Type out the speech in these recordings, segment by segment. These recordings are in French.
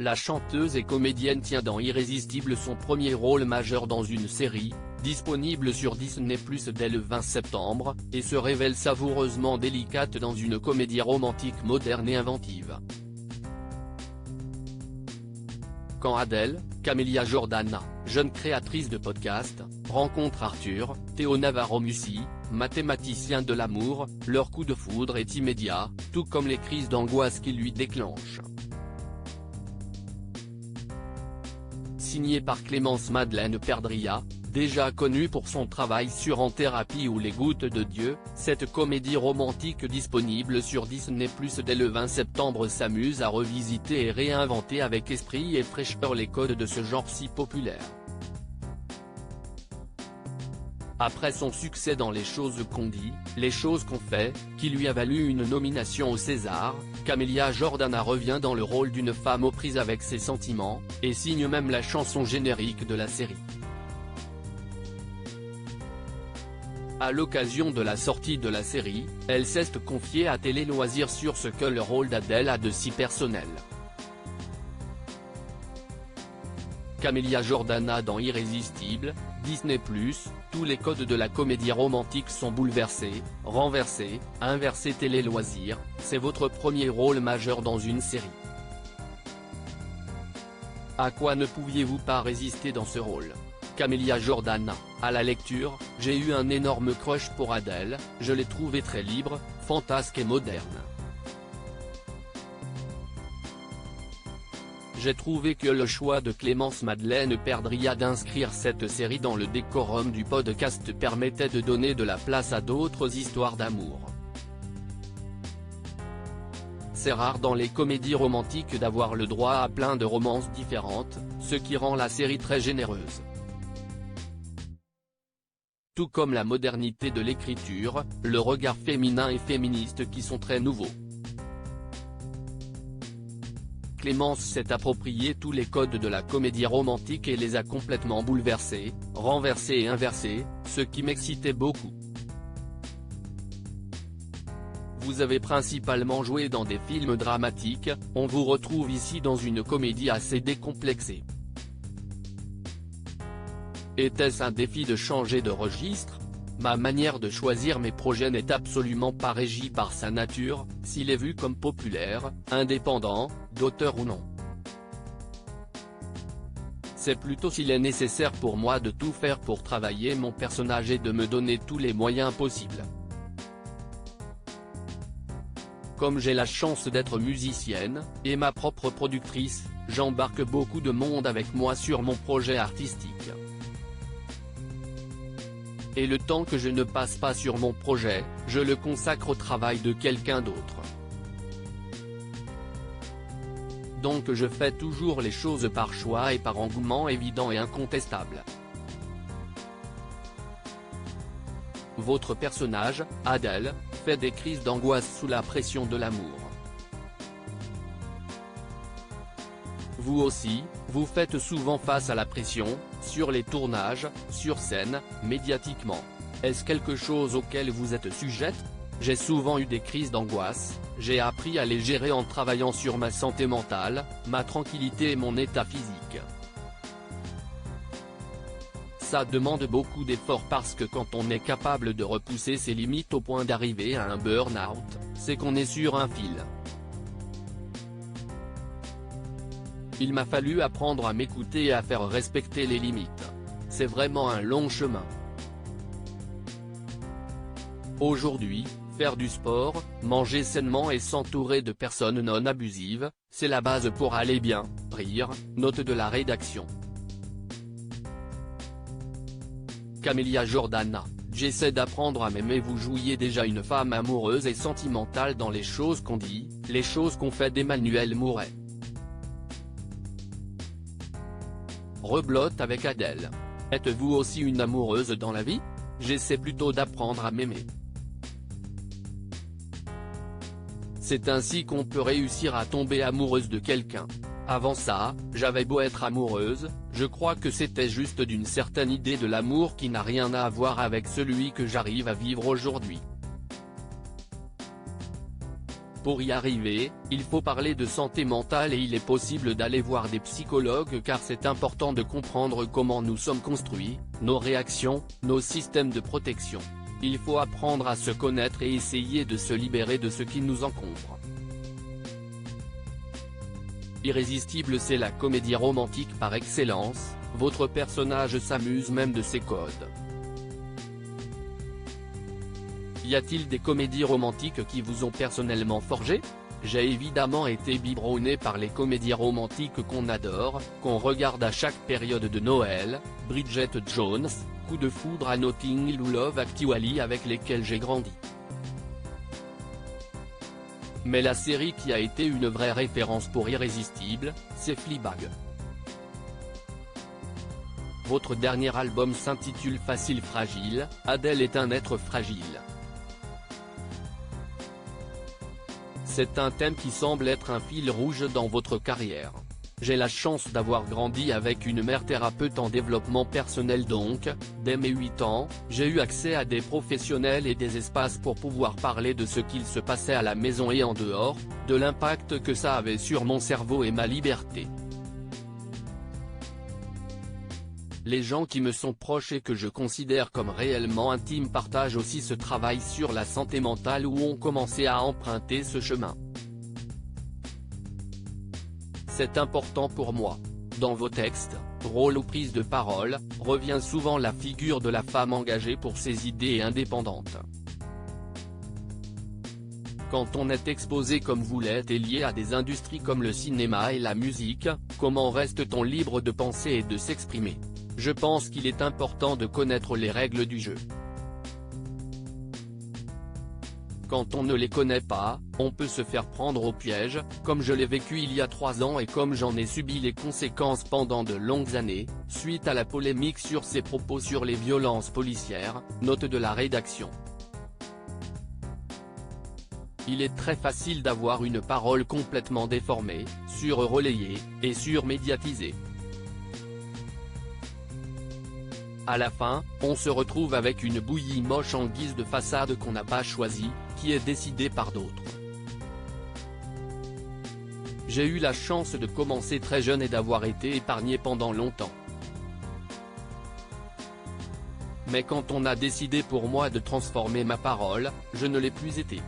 la chanteuse et comédienne tient dans Irrésistible son premier rôle majeur dans une série, disponible sur Disney+ dès le 20 septembre, et se révèle savoureusement délicate dans une comédie romantique moderne et inventive. Quand Adèle, Camélia Jordana, jeune créatrice de podcast, rencontre Arthur, Théo Navarro-Mussi, mathématicien de l'amour, leur coup de foudre est immédiat, tout comme les crises d'angoisse qu'il lui déclenche. Signé par Clémence Madeleine Perdria, déjà connue pour son travail sur En Thérapie ou Les Gouttes de Dieu, cette comédie romantique disponible sur Disney+ dès le 20 septembre s'amuse à revisiter et réinventer avec esprit et fraîcheur les codes de ce genre si populaire. Après son succès dans Les choses qu'on dit, Les choses qu'on fait, qui lui a valu une nomination au César, Camélia Jordana revient dans le rôle d'une femme aux prises avec ses sentiments, et signe même la chanson générique de la série. À l'occasion de la sortie de la série, elle s'est confiée à Télé Loisirs sur ce que le rôle d'Adèle a de si personnel. Camélia Jordana dans Irrésistible, Disney+, tous les codes de la comédie romantique sont bouleversés, renversés, inversés. Télé Loisirs, c'est votre premier rôle majeur dans une série. À quoi ne pouviez-vous pas résister dans ce rôle? Camélia Jordana, à la lecture, j'ai eu un énorme crush pour Adèle, je l'ai trouvée très libre, fantasque et moderne. J'ai trouvé que le choix de Clémence Madeleine Perdria d'inscrire cette série dans le décorum du podcast permettait de donner de la place à d'autres histoires d'amour. C'est rare dans les comédies romantiques d'avoir le droit à plein de romances différentes, ce qui rend la série très généreuse. Tout comme la modernité de l'écriture, le regard féminin et féministe qui sont très nouveaux. Clémence s'est approprié tous les codes de la comédie romantique et les a complètement bouleversés, renversés et inversés, ce qui m'excitait beaucoup. Vous avez principalement joué dans des films dramatiques, on vous retrouve ici dans une comédie assez décomplexée. Était-ce un défi de changer de registre? Ma manière de choisir mes projets n'est absolument pas régie par sa nature, s'il est vu comme populaire, indépendant, d'auteur ou non. C'est plutôt s'il est nécessaire pour moi de tout faire pour travailler mon personnage et de me donner tous les moyens possibles. Comme j'ai la chance d'être musicienne, et ma propre productrice, j'embarque beaucoup de monde avec moi sur mon projet artistique. Et le temps que je ne passe pas sur mon projet, je le consacre au travail de quelqu'un d'autre. Donc je fais toujours les choses par choix et par engouement évident et incontestable. Votre personnage, Adèle, fait des crises d'angoisse sous la pression de l'amour. Vous aussi, vous faites souvent face à la pression, sur les tournages, sur scène, médiatiquement. Est-ce quelque chose auquel vous êtes sujette? J'ai souvent eu des crises d'angoisse, j'ai appris à les gérer en travaillant sur ma santé mentale, ma tranquillité et mon état physique. Ça demande beaucoup d'efforts parce que quand on est capable de repousser ses limites au point d'arriver à un burn-out, c'est qu'on est sur un fil. Il m'a fallu apprendre à m'écouter et à faire respecter les limites. C'est vraiment un long chemin. Aujourd'hui, faire du sport, manger sainement et s'entourer de personnes non abusives, c'est la base pour aller bien, rire, note de la rédaction. Camélia Jordana, j'essaie d'apprendre à m'aimer. Vous jouiez déjà une femme amoureuse et sentimentale dans Les choses qu'on dit, Les choses qu'on fait d'Emmanuel Mouret. Reblote avec Adèle. Êtes-vous aussi une amoureuse dans la vie? J'essaie plutôt d'apprendre à m'aimer. C'est ainsi qu'on peut réussir à tomber amoureuse de quelqu'un. Avant ça, j'avais beau être amoureuse, je crois que c'était juste d'une certaine idée de l'amour qui n'a rien à voir avec celui que j'arrive à vivre aujourd'hui. Pour y arriver, il faut parler de santé mentale et il est possible d'aller voir des psychologues car c'est important de comprendre comment nous sommes construits, nos réactions, nos systèmes de protection. Il faut apprendre à se connaître et essayer de se libérer de ce qui nous encombre. Irrésistible, c'est la comédie romantique par excellence, votre personnage s'amuse même de ses codes. Y a-t-il des comédies romantiques qui vous ont personnellement forgé? J'ai évidemment été biberonné par les comédies romantiques qu'on adore, qu'on regarde à chaque période de Noël, Bridget Jones, Coup de foudre à Notting Hill ou Love Actually avec lesquelles j'ai grandi. Mais la série qui a été une vraie référence pour Irrésistible, c'est Fleabag. Votre dernier album s'intitule Facile Fragile, Adèle est un être fragile. C'est un thème qui semble être un fil rouge dans votre carrière. J'ai la chance d'avoir grandi avec une mère thérapeute en développement personnel donc, dès mes 8 ans, j'ai eu accès à des professionnels et des espaces pour pouvoir parler de ce qu'il se passait à la maison et en dehors, de l'impact que ça avait sur mon cerveau et ma liberté. Les gens qui me sont proches et que je considère comme réellement intimes partagent aussi ce travail sur la santé mentale ou ont commencé à emprunter ce chemin. C'est important pour moi. Dans vos textes, rôles ou prises de parole, revient souvent la figure de la femme engagée pour ses idées et indépendante. Quand on est exposé comme vous l'êtes et lié à des industries comme le cinéma et la musique, comment reste-t-on libre de penser et de s'exprimer? Je pense qu'il est important de connaître les règles du jeu. Quand on ne les connaît pas, on peut se faire prendre au piège, comme je l'ai vécu il y a 3 ans et comme j'en ai subi les conséquences pendant de longues années, suite à la polémique sur ses propos sur les violences policières, note de la rédaction. Il est très facile d'avoir une parole complètement déformée, sur-relayée, et sur-médiatisée. À la fin, on se retrouve avec une bouillie moche en guise de façade qu'on n'a pas choisie, qui est décidée par d'autres. J'ai eu la chance de commencer très jeune et d'avoir été épargné pendant longtemps. Mais quand on a décidé pour moi de transformer ma parole, je ne l'ai plus été.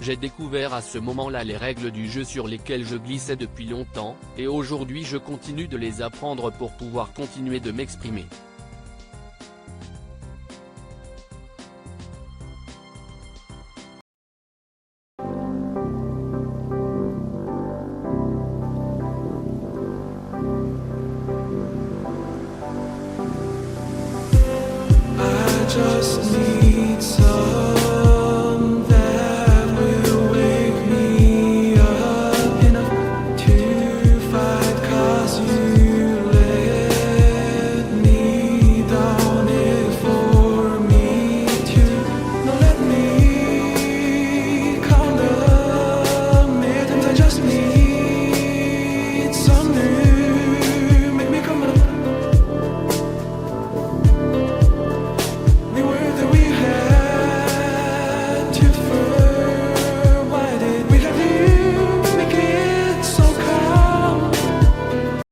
J'ai découvert à ce moment-là les règles du jeu sur lesquelles je glissais depuis longtemps, et aujourd'hui je continue de les apprendre pour pouvoir continuer de m'exprimer. I just need